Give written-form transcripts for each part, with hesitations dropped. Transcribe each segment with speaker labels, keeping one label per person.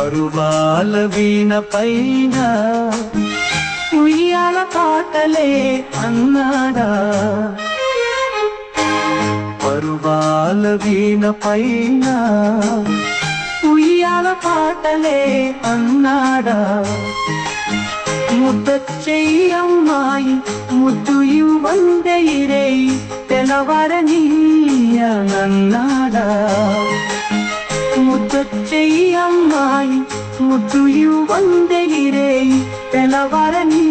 Speaker 1: పరువాల వీణ పైన ఉయ్యాల పాటలే అన్నాడా, పరువాల వీణ పైన ఉయ్యాల పాటలే అన్నాడా. ముద్దొచ్చెయ్యమ్మాయి ముద్దు ఇవ్వందే ఇరే తెలవరనీయనన్నాడా. ముద్దొచ్చెయ్యమ్మాయి ముద్దు ఇవ్వందే ఇరే తెలవరనీయనన్నాడా.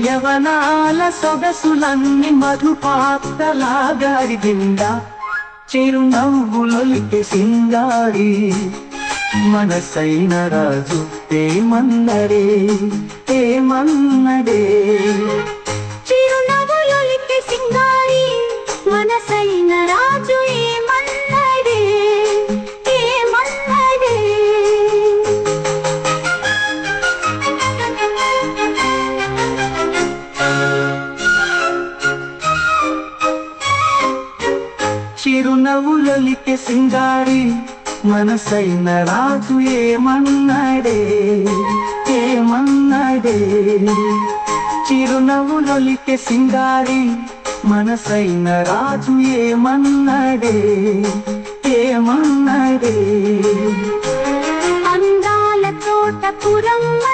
Speaker 1: యవనాల సొగసులన్నీ మధుపాత్రలాగా అరిగిందా, చిరునవ్వులొలికే సింగారి మనసైన రాజు ఏమన్నడే ఏమన్నడే.
Speaker 2: చిరునవ్వులొలికే సింగారి మనసైన రాజు ఏమన్నడే ఏమన్నడే.
Speaker 1: చిరునవ్వులొలికే సింగారి మనసైన రాజు ఏమన్నడే ఏమన్నడే. చిరునవ్వులొలికే సింగారి మనసైన రాజు ఏమన్నడే ఏమన్నడే.
Speaker 2: అందాల తోటపురమ్మ